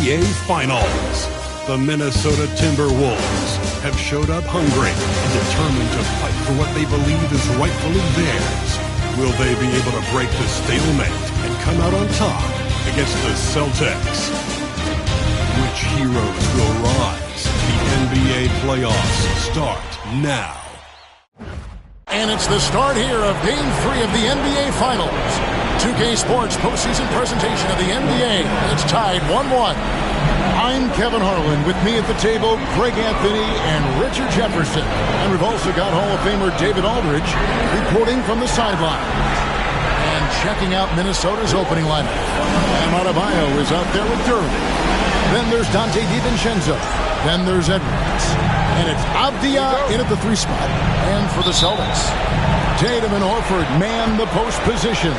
NBA Finals. The Minnesota Timberwolves have showed up hungry and determined to fight for what they believe is rightfully theirs. Will they be able to break the stalemate and come out on top against the Celtics? Which heroes will rise? The NBA playoffs start now. And it's the start here of Game 3 of the NBA Finals. 2K Sports postseason presentation of the NBA. It's tied 1-1. I'm Kevin Harlan. With me at the table, Greg Anthony and Richard Jefferson. And we've also got Hall of Famer David Aldridge reporting from the sideline. And checking out Minnesota's opening lineup. Bam Adebayo is out there with Durham. Then there's Dante DiVincenzo. Then there's Edwards. And it's Avdia in at the 3 spot. And for the Celtics, Tatum and Horford man the post positions.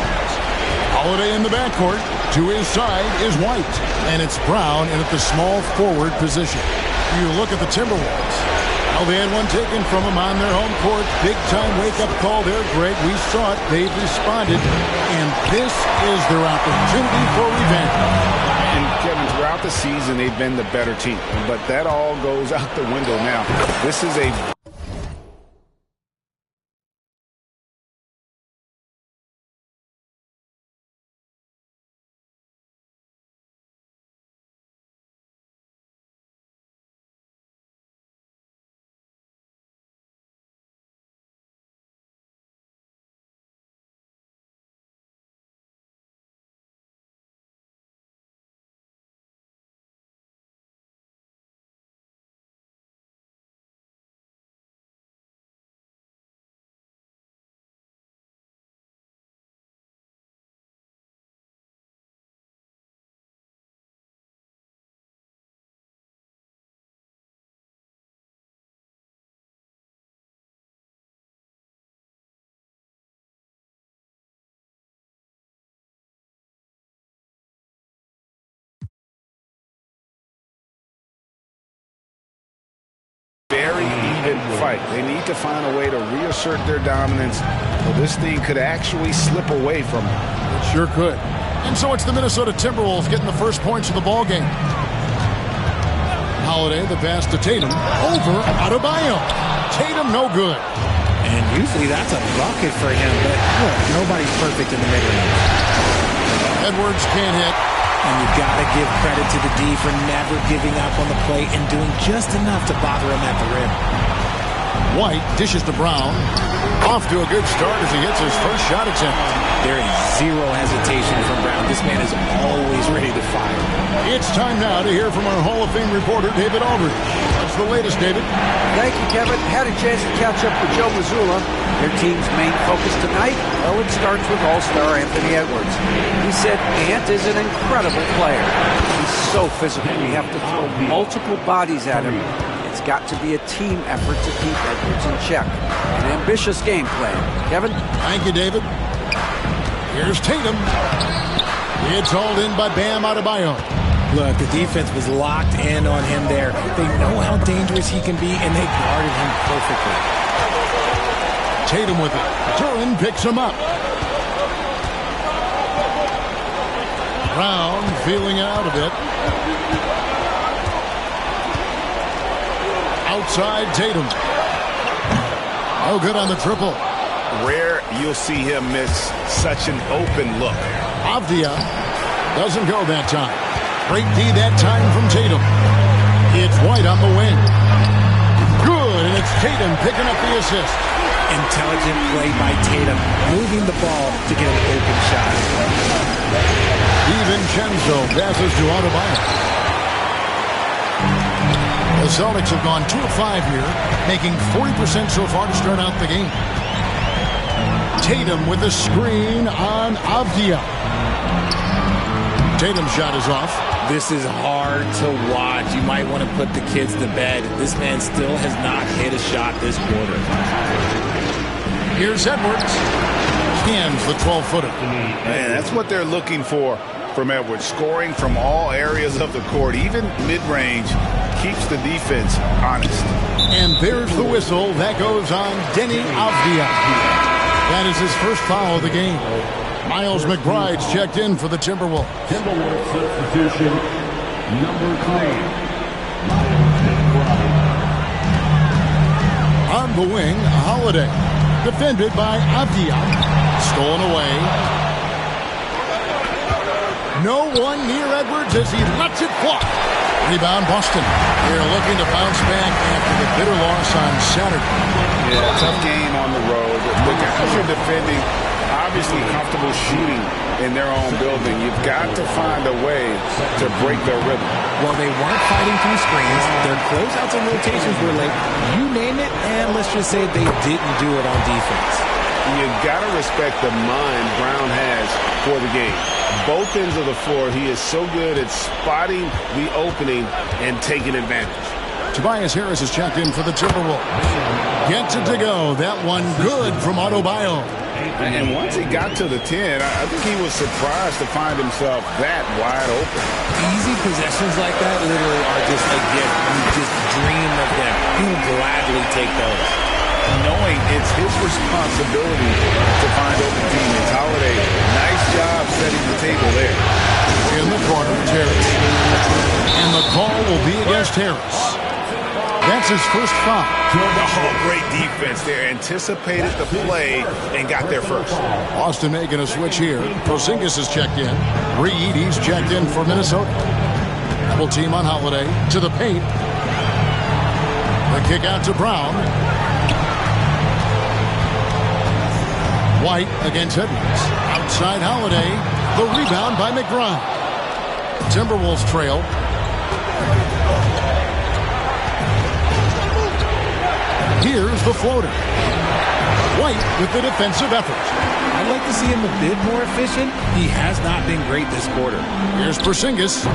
Holiday in the backcourt. To his side is White. And it's Brown in at the small forward position. You look at the Timberwolves. Well, they had one taken from them on their home court. Big-time wake-up call there, Greg. We saw it. They've responded. And this is their opportunity for revenge. And Kevin, throughout the season, they've been the better team. But that all goes out the window now. This is a... very even fight. They need to find a way to reassert their dominance, or this thing could actually slip away from them. It sure could. And so it's the Minnesota Timberwolves getting the first points of the ball game. Holiday, the pass to Tatum. Over Adebayo. Tatum, no good. And usually that's a bucket for him, but look, nobody's perfect in the mid-range. Edwards can't hit. And you got to give credit to the D for never giving up on the plate and doing just enough to bother him at the rim. White dishes to Brown. Off to a good start as he hits his first shot attempt. There is zero hesitation from Brown. This man is always ready to fire. It's time now to hear from our Hall of Fame reporter, David Aldridge. What's the latest, David? Thank you, Kevin. Had a chance to catch up with Joe Mazzulla. Their team's main focus tonight, well, it starts with All-Star Anthony Edwards. He said Ant is an incredible player. He's so physical. We have to throw multiple bodies at him. It's got to be a team effort to keep Edwards in check. An ambitious game plan. Kevin? Thank you, David. Here's Tatum. It's hauled in by Bam Adebayo. Look, the defense was locked in on him there. They know how dangerous he can be, and they guarded him perfectly. Tatum with it. Duran picks him up. Brown feeling out a bit. Outside Tatum. Oh, good on the triple. Rare you'll see him miss such an open look. Avdia doesn't go that time. Great D that time from Tatum. It's White on the wing. Good, and it's Tatum picking up the assist. Intelligent play by Tatum, moving the ball to get an open shot. DiVincenzo passes to Adebayo. The Celtics have gone 2 of 5 here, making 40% so far to start out the game. Tatum with the screen on Avdia. Tatum's shot is off. This is hard to watch. You might want to put the kids to bed. This man still has not hit a shot this quarter. Here's Edwards. Scans the 12-footer. Man, that's what they're looking for from Edwards. Scoring from all areas of the court, even mid-range, keeps the defense honest. And there's the whistle. That goes on Denny Avdia. That is his first foul of the game. Miles McBride's checked in for the Timberwolves. Timberwolves substitution. Number 3. On the wing, Holiday. Defended by Avdia. Stolen away. No one near Edwards as he lets it fly. Rebound, Boston. They're looking to bounce back after the bitter loss on Saturday. Yeah, tough game on the road. The guys are defending, obviously comfortable shooting in their own building. You've got to find a way to break their rhythm. Well, they weren't fighting through screens. Their closeouts and rotations were late. You name it, and let's just say they didn't do it on defense. You got to respect the mind Brown has for the game. Both ends of the floor, he is so good at spotting the opening and taking advantage. Tobias Harris is checked in for the Timberwolves. Gets it to go. That one good from Adebayo. And once he got to the 10, I think he was surprised to find himself that wide open. Easy possessions like that literally are just a gift. You just dream of them. He'll gladly take those. Knowing it's his responsibility to find open teammates. Holiday, nice job setting the table there. In the corner, Harris. And the call will be against Harris. That's his first foul. Oh, great defense there. Anticipated the play and got there first. Austin making a switch here. Porzingis is checked in. Reed, he's checked in for Minnesota. Double team on Holiday. To the paint. The kick out to Brown. White against Edwards. Outside Holiday. The rebound by McBride. Timberwolves trail. Here's the floater. White with the defensive effort. I'd like to see him a bit more efficient. He has not been great this quarter. Here's Porzingis.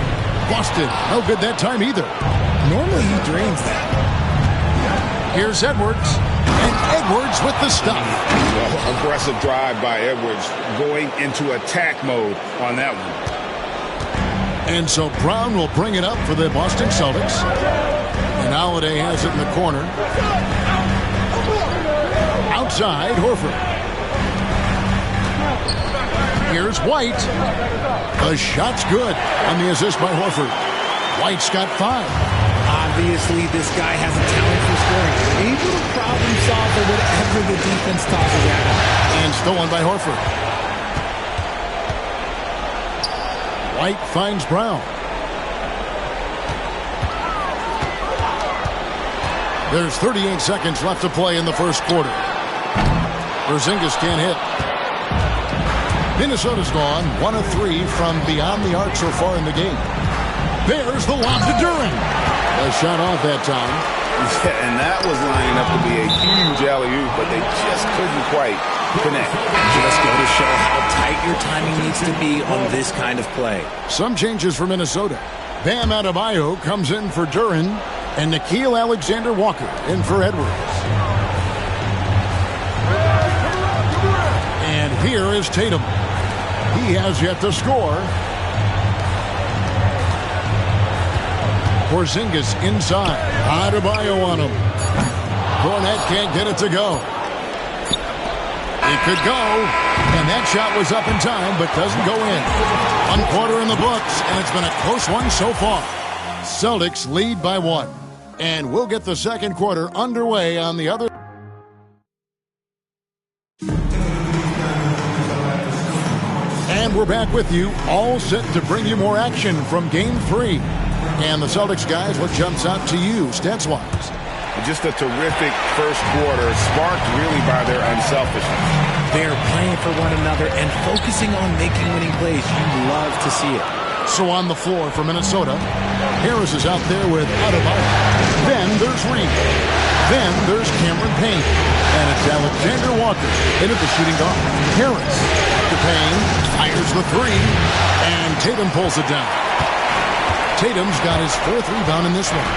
Busted. No good that time either. Normally he drains that. Here's Edwards. And Edwards with the stop. Well, aggressive drive by Edwards going into attack mode on that one. And so Brown will bring it up for the Boston Celtics. And Holiday has it in the corner. Outside, Horford. Here's White. The shot's good on the assist by Horford. White's got 5. Obviously, this guy has a talent for scoring. Able to problem solve for whatever the defense tosses at him. And stolen by Horford. White finds Brown. There's 38 seconds left to play in the first quarter. Porzingis can't hit. Minnesota's gone 1 of 3 from beyond the arc so far in the game. There's the lob to Duren. A shot off that time. Yeah, and that was lining up to be a huge alley-oop, but they just couldn't quite connect. Just go to show how tight your timing needs to be on this kind of play. Some changes for Minnesota. Bam Adebayo comes in for Duren, and Nickeil Alexander-Walker in for Edwards. And here is Tatum. He has yet to score. Porzingis inside. Adebayo on him. Fournette can't get it to go. It could go. And that shot was up in time, but doesn't go in. 1 quarter in the books, and it's been a close one so far. Celtics lead by 1. And we'll get the second quarter underway on the other. And we're back with you, all set to bring you more action from Game 3. And the Celtics guys, what jumps out to you, stats-wise? Just a terrific first quarter, sparked really by their unselfishness. They're playing for one another and focusing on making winning plays. You love to see it. So on the floor for Minnesota, Harris is out there with Adebayo. Then there's Reed. Then there's Cameron Payne. And it's Alexander Walker into the shooting guard. Harris to Payne, fires the 3, and Tatum pulls it down. Tatum's got his 4th rebound in this one.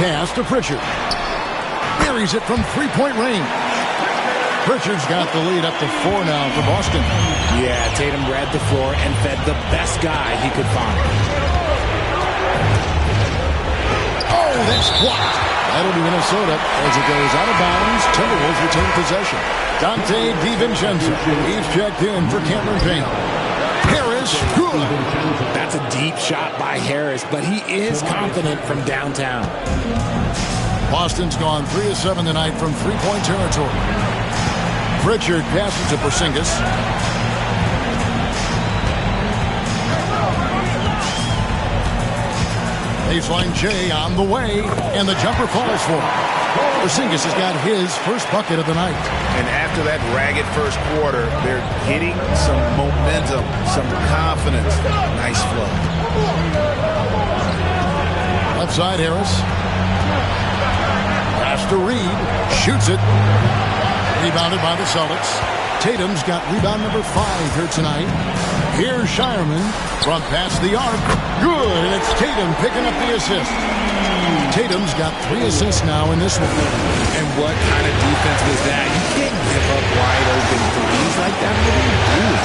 Pass to Pritchard. Buries it from 3-point range. Pritchard's got the lead up to 4 now for Boston. Yeah, Tatum read the floor and fed the best guy he could find. Oh, that's blocked. That'll be Minnesota as it goes out of bounds. Timberwolves retain possession. Dante DiVincenzo. He's checked in for Cameron Payne. Harris Harris, good. That's a deep shot by Harris, but he is confident from downtown. Boston's gone 3 of 7 tonight from three-point territory. Pritchard passes to Porzingis. Baseline J on the way, and the jumper falls for him. Porzingis has got his first bucket of the night. And after that ragged first quarter, they're getting some momentum, some confidence. Nice flow. Left side, Harris. Pass to Reed. Shoots it. Rebounded by the Celtics. Tatum's got rebound number 5 here tonight. Here's Shireman from past the arc. Good, and it's Tatum picking up the assist. Tatum's got 3 assists now in this one. And what kind of defense was that? You can't give up wide open threes like that. What are you doing?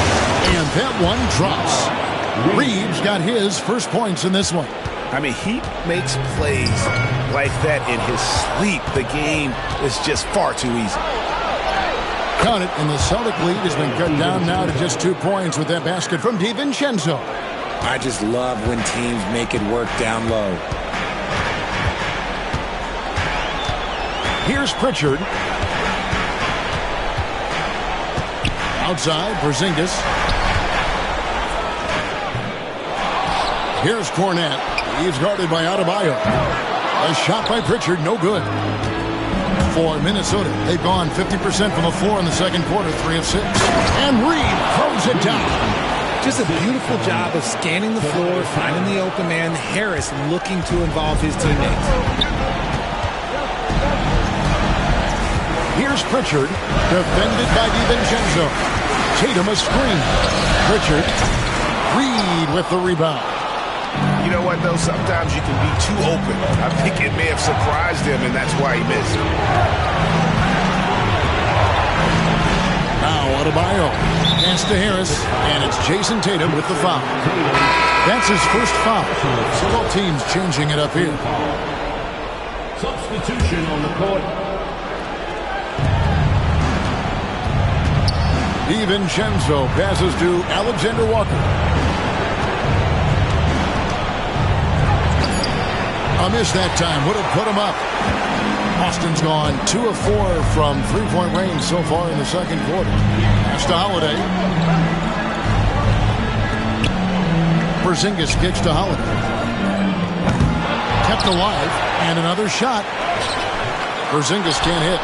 And that one drops. Reeves got his first points in this one. I mean, he makes plays like that in his sleep. The game is just far too easy. Count it, and the Celtic lead has been cut down now to just 2 points with that basket from DiVincenzo. I just love when teams make it work down low. Here's Pritchard. Outside, Porzingis. Here's Cornette. He's guarded by Adebayo. A shot by Pritchard, no good. For Minnesota, they've gone 50% from the floor in the second quarter, 3 of 6. And Reed throws it down. Just a beautiful job of scanning the floor, finding the open man. Harris looking to involve his teammates. Here's Pritchard, defended by DiVincenzo. Tatum a screen. Pritchard. Reed with the rebound. You know what, though? Sometimes you can be too open. I think it may have surprised him, and that's why he missed. Now Adebayo. Pass to Harris, and it's Jason Tatum with the foul. That's his first foul. So both teams changing it up here. Substitution on the court. DiVincenzo passes to Alexander Walker. A miss that time would have put him up. Boston's gone 2 of 4 from three-point range so far in the second quarter. Pass to Holiday. Porzingis kicks to Holiday. Kept alive, and another shot. Porzingis can't hit.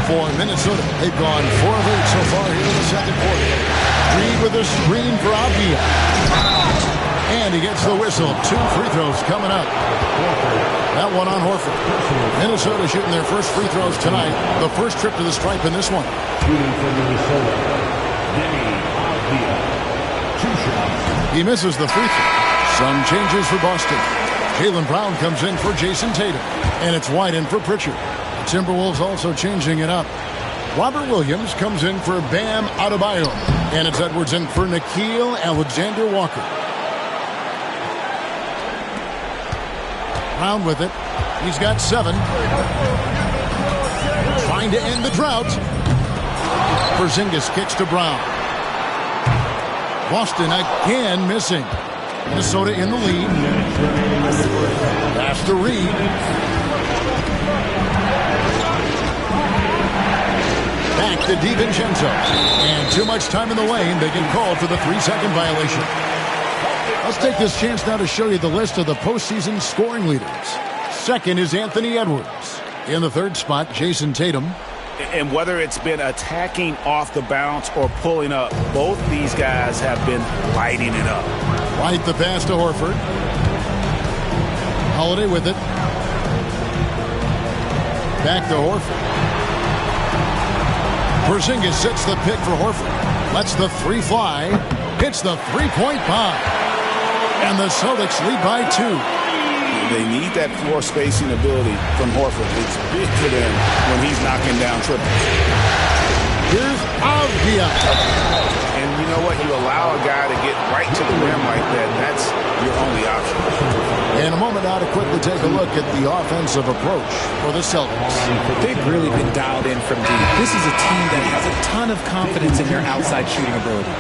For Minnesota, they've gone 4 of 8 so far here in the second quarter. Reed with a screen for Avdia. And he gets the whistle. 2 free throws coming up. That one on Horford. Minnesota shooting their first free throws tonight. The first trip to the stripe in this one. Shooting from Minnesota, Avdia. 2 shots. He misses the free throw. Some changes for Boston. Jaylen Brown comes in for Jason Tatum. And it's White in for Pritchard. The Timberwolves also changing it up. Robert Williams comes in for Bam Adebayo. And it's Edwards in for Nickeil Alexander-Walker. Brown with it. He's got 7. Trying to end the drought. Porzingis kicks to Brown. Boston again missing. Minnesota in the lead. Pass to Reed. Back to DiVincenzo. And too much time in the lane. They get called for the 3-second violation. Let's take this chance now to show you the list of the postseason scoring leaders. Second is Anthony Edwards. In the third spot, Jason Tatum. And whether it's been attacking off the bounce or pulling up, both these guys have been lighting it up. White the pass to Horford. Holiday with it. Back to Horford. Porzingis sets the pick for Horford. Lets the 3 fly. Hits the 3-point bomb. And the Celtics lead by 2. They need that floor spacing ability from Horford. It's big for them when he's knocking down triples. Here's Avdia. And you know what? You allow a guy to get right to the rim like that. That's your only option. And And a moment now to quickly take a look at the offensive approach for the Celtics. They've really been dialed in from deep. This is a team that has a ton of confidence in their outside shooting ability.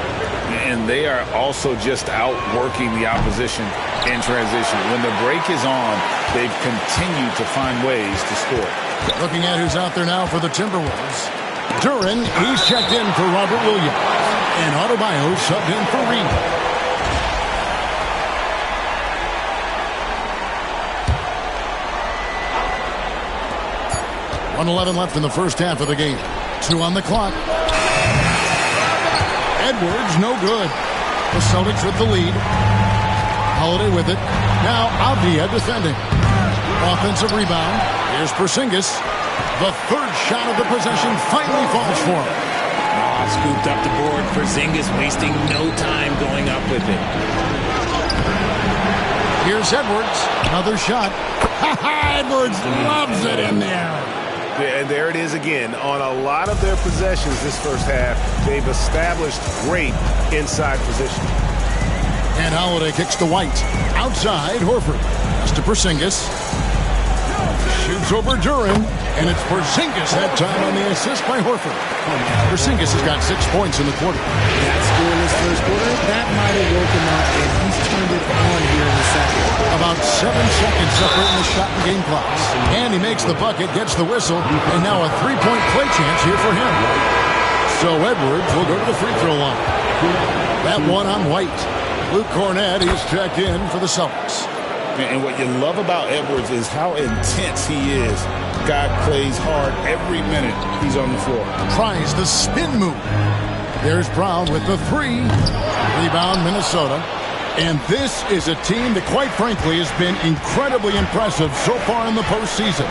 And they are also just outworking the opposition in transition. When the break is on, they've continued to find ways to score. Looking at who's out there now for the Timberwolves. Duren, he's checked in for Robert Williams. And Adebayo subbed in for Reed. .11 left in the first half of the game. 2 on the clock. Edwards, no good. The Celtics with the lead. Holiday with it. Now Avdia defending. Offensive rebound. Here's Porzingis. The third shot of the possession finally falls for him. Scooped up the board. Porzingis wasting no time going up with it. Here's Edwards. Another shot. Edwards loves it in there. And there it is again. On a lot of their possessions this first half, they've established great inside position. And Holiday kicks to White. Outside, Horford. Pass to Porzingis. Shoots over Duren. And it's Porzingis had time on the assist by Horford. Porzingis has got 6 points in the quarter. That scoreless first quarter, that might have woken up, and he's turned it on here in the second. About 7 seconds separating the shot and game clocks. And he makes the bucket, gets the whistle, and now a 3-point play chance here for him. So Edwards will go to the free throw line. That one on White. Luke Cornett, he's checked in for the Celtics. And what you love about Edwards is how intense he is. Guy plays hard every minute he's on the floor. Tries the spin move. There's Brown with the 3. Rebound, Minnesota. And this is a team that, quite frankly, has been incredibly impressive so far in the postseason,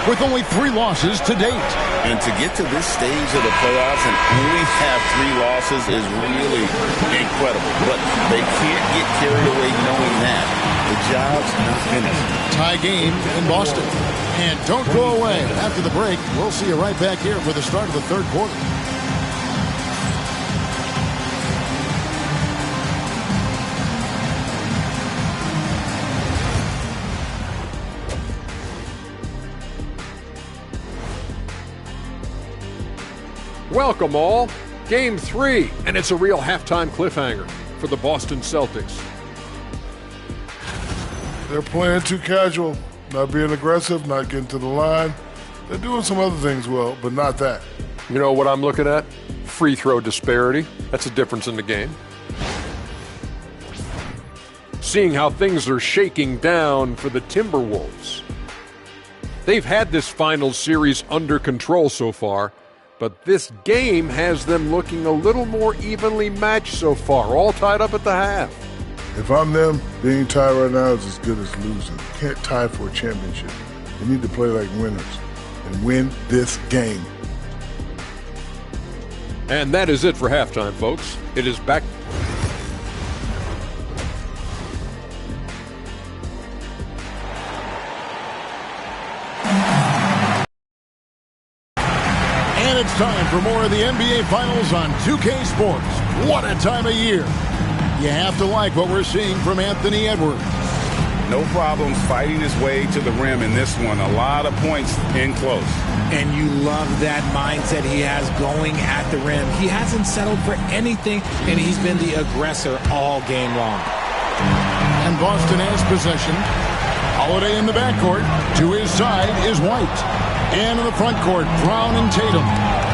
with only 3 losses to date. And to get to this stage of the playoffs and only have 3 losses is really incredible. But they can't get carried away knowing that. The job's not finished. Tie game in Boston. And don't go away. After the break, we'll see you right back here for the start of the third quarter. Welcome all. Game 3, and it's a real halftime cliffhanger for the Boston Celtics. They're playing too casual, not being aggressive, not getting to the line. They're doing some other things well, but not that. You know what I'm looking at? Free throw disparity. That's a difference in the game. Seeing how things are shaking down for the Timberwolves. They've had this finals series under control so far, but this game has them looking a little more evenly matched so far, all tied up at the half. If I'm them, being tied right now is as good as losing. You can't tie for a championship. You need to play like winners and win this game. And that is it for halftime, folks. It is back. And it's time for more of the NBA Finals on 2K Sports. What a time of year. You have to like what we're seeing from Anthony Edwards. No problems fighting his way to the rim in this one. A lot of points in close. And you love that mindset he has going at the rim. He hasn't settled for anything, and he's been the aggressor all game long. And Boston has possession. Holiday in the backcourt. To his side is White. And in the front court, Brown and Tatum.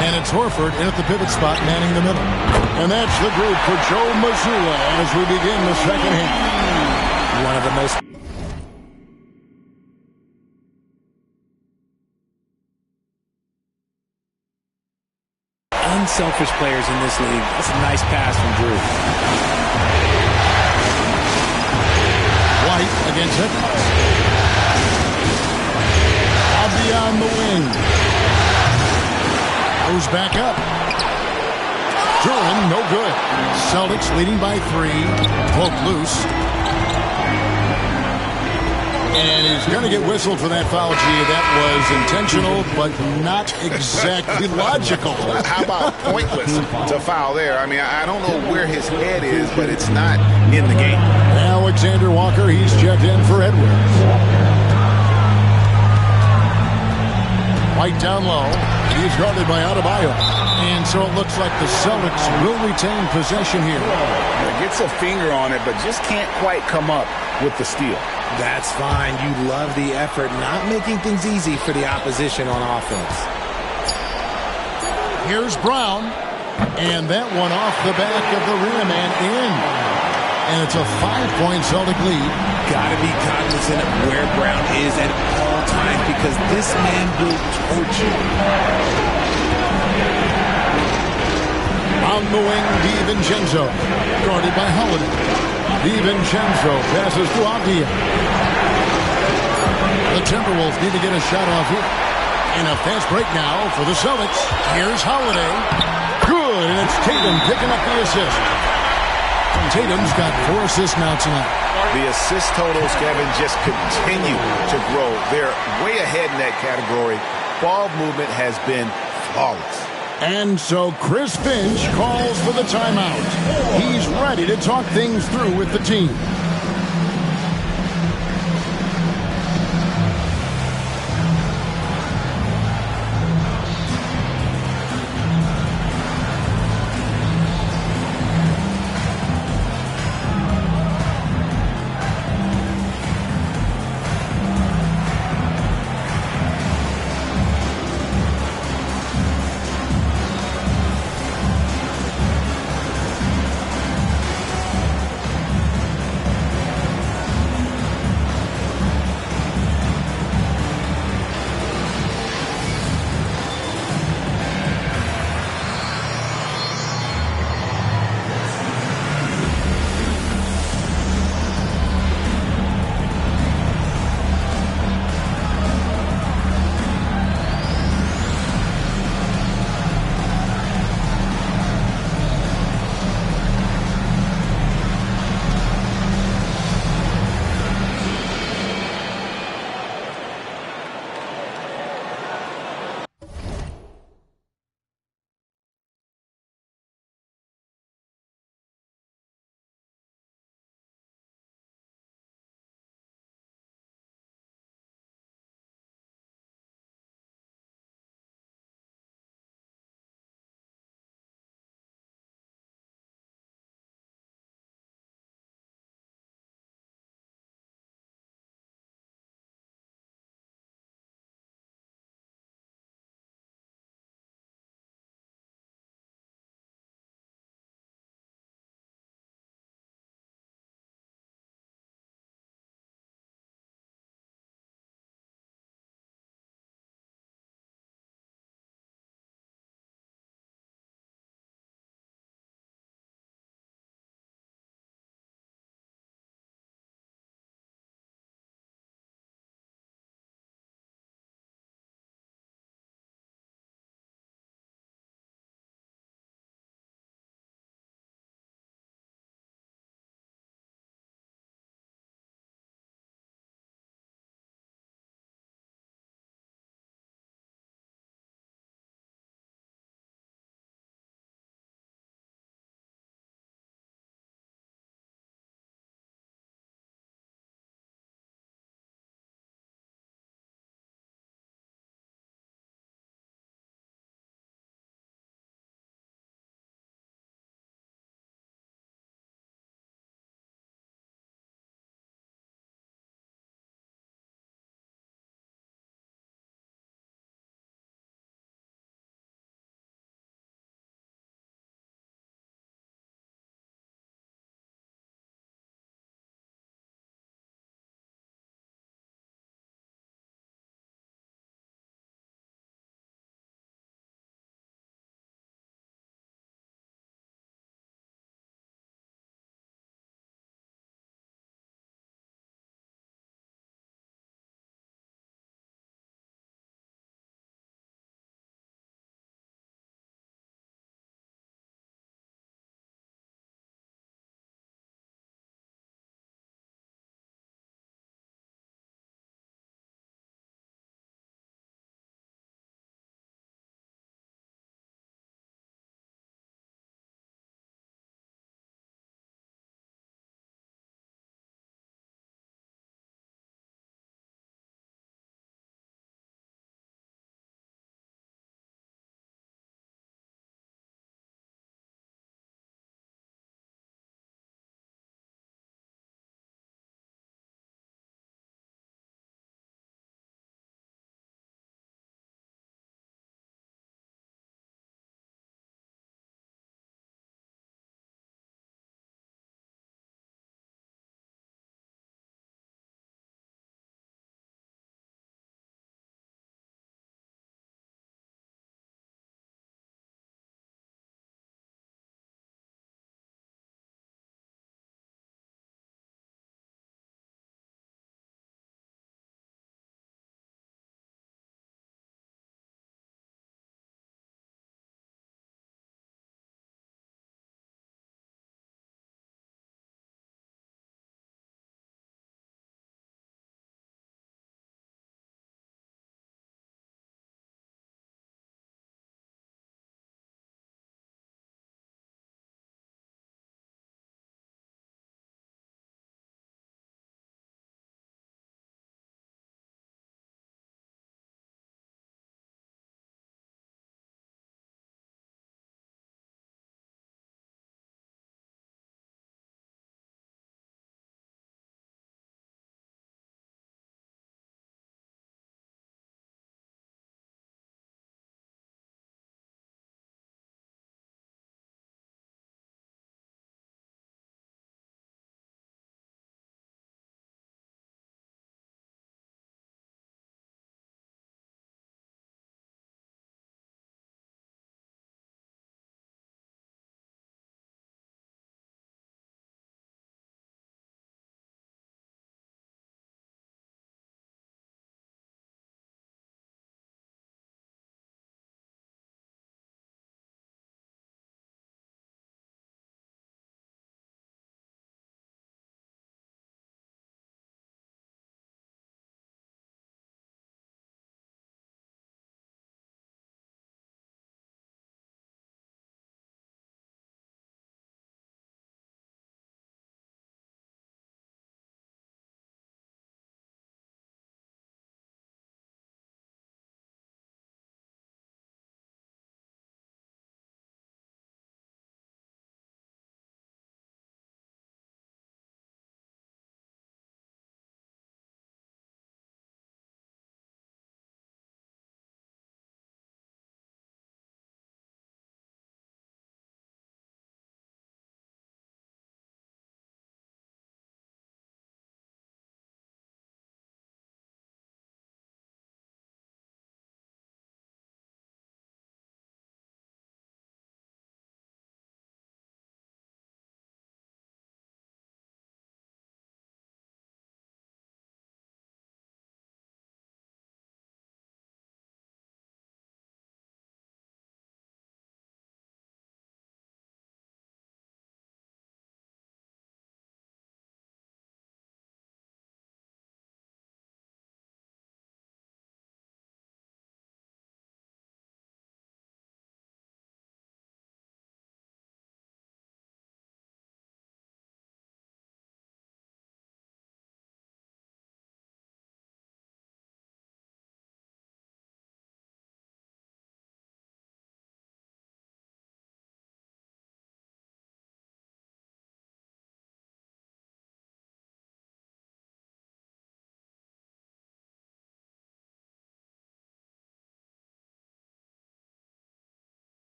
And it's Horford in at the pivot spot, manning the middle. And that's the group for Joe Mazzulla as we begin the second half. One of the most unselfish players in this league. That's a nice pass from Drew. White against Edwards. Avdia on the wing. Goes back up. Duren, no good. Celtics leading by 3. Poke loose. And he's going to get whistled for that foul. Gee, that was intentional, but not exactly logical. How about pointless to foul there? I mean, I don't know where his head is, but it's not in the game. Alexander Walker, he's checked in for Edwards. White down low. He's guarded by Adebayo. And so it looks like the Celtics will retain possession here. Gets a finger on it, but just can't quite come up with the steal. That's fine. You love the effort, not making things easy for the opposition on offense. Here's Brown. And that one off the back of the rim and in. And it's a 5-point Celtic lead. Got to be cognizant of where Brown is at all times because this man will torch you. On the wing, DiVincenzo. Guarded by Holiday. DiVincenzo passes to Avdia. The Timberwolves need to get a shot off here. And a fast break now for the Celtics. Here's Holiday. Good, and it's Tatum picking up the assist. Tatum's got 4 assists now tonight. The assist totals, Kevin, just continue to grow. They're way ahead in that category. Ball movement has been flawless. And so Chris Finch calls for the timeout. He's ready to talk things through with the team.